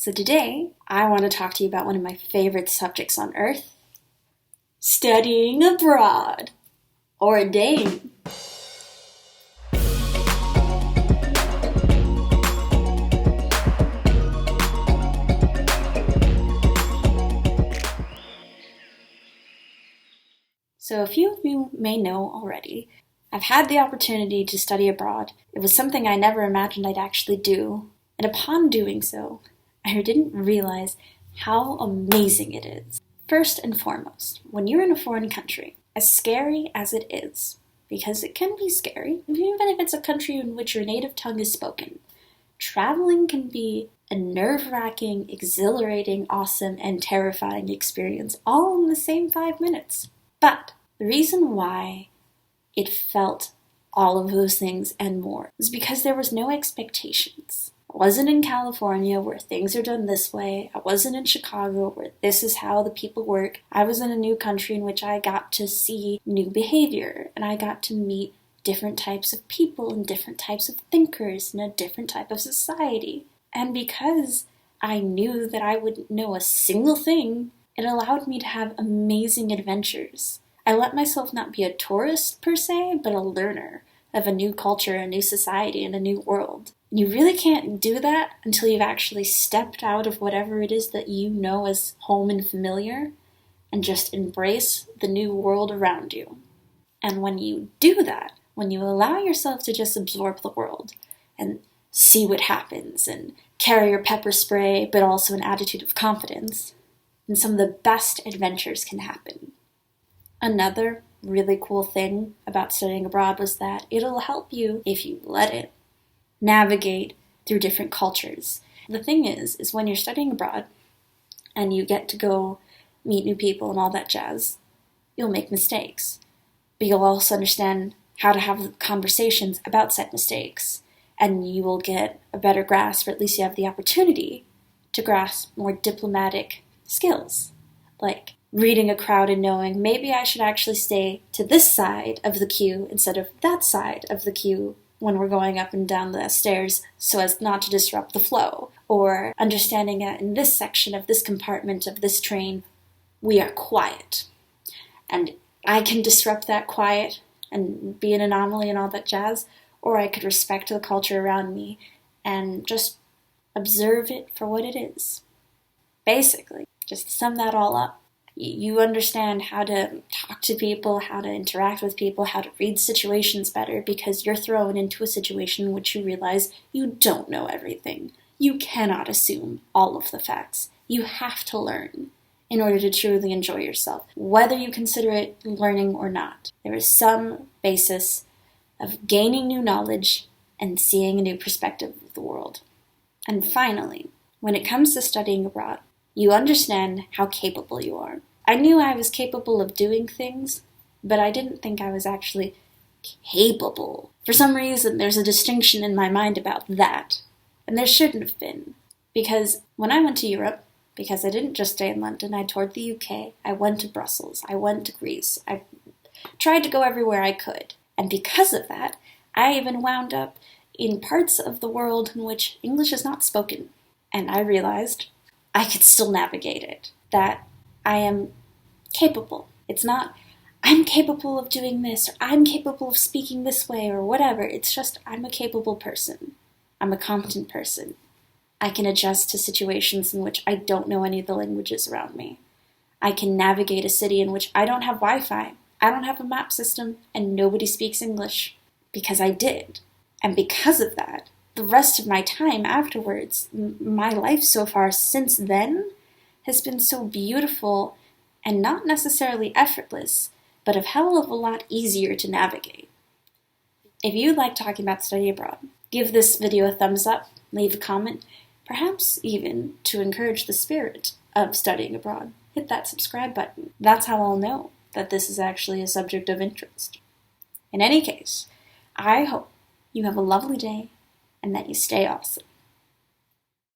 So today, I want to talk to you about one of my favorite subjects on earth, studying abroad, ordain. So a few of you may know already, I've had the opportunity to study abroad. It was something I never imagined I'd actually do, and upon doing so, I didn't realize how amazing it is. First and foremost, when you're in a foreign country, as scary as it is, because it can be scary, even if it's a country in which your native tongue is spoken, traveling can be a nerve-wracking, exhilarating, awesome, and terrifying experience all in the same 5 minutes. But the reason why it felt all of those things and more was because there was no expectations. I wasn't in California where things are done this way. I wasn't in Chicago where this is how the people work. I was in a new country in which I got to see new behavior, and I got to meet different types of people and different types of thinkers in a different type of society. And because I knew that I wouldn't know a single thing, it allowed me to have amazing adventures. I let myself not be a tourist per se, but a learner of a new culture, a new society, and a new world. And you really can't do that until you've actually stepped out of whatever it is that you know as home and familiar and just embrace the new world around you. And when you do that, when you allow yourself to just absorb the world and see what happens and carry your pepper spray, but also an attitude of confidence, then some of the best adventures can happen. Another really cool thing about studying abroad was that it'll help you, if you let it, navigate through different cultures. The thing is when you're studying abroad and you get to go meet new people and all that jazz, you'll make mistakes. But you'll also understand how to have conversations about said mistakes, and you will get a better grasp, or at least you have the opportunity to grasp more diplomatic skills, like reading a crowd and knowing maybe I should actually stay to this side of the queue instead of that side of the queue when we're going up and down the stairs so as not to disrupt the flow, or understanding that in this section of this compartment of this train, we are quiet. And I can disrupt that quiet and be an anomaly and all that jazz, or I could respect the culture around me and just observe it for what it is. Basically, just to sum that all up, you understand how to talk to people, how to interact with people, how to read situations better, because you're thrown into a situation in which you realize you don't know everything. You cannot assume all of the facts. You have to learn in order to truly enjoy yourself, whether you consider it learning or not. There is some basis of gaining new knowledge and seeing a new perspective of the world. And finally, when it comes to studying abroad, you understand how capable you are. I knew I was capable of doing things, but I didn't think I was actually capable. For some reason, there's a distinction in my mind about that, and there shouldn't have been. Because when I went to Europe, because I didn't just stay in London, I toured the UK, I went to Brussels, I went to Greece, I tried to go everywhere I could. And because of that, I even wound up in parts of the world in which English is not spoken. And I realized I could still navigate it, that I am capable. It's not, I'm capable of doing this, or I'm capable of speaking this way, or whatever. It's just, I'm a capable person. I'm a competent person. I can adjust to situations in which I don't know any of the languages around me. I can navigate a city in which I don't have Wi-Fi, I don't have a map system, and nobody speaks English, because I did. And because of that, the rest of my time afterwards, my life so far since then, has been so beautiful and not necessarily effortless, but a hell of a lot easier to navigate. If you like talking about study abroad, give this video a thumbs up, leave a comment, perhaps even to encourage the spirit of studying abroad. Hit that subscribe button. That's how I'll know that this is actually a subject of interest. In any case, I hope you have a lovely day and that you stay awesome.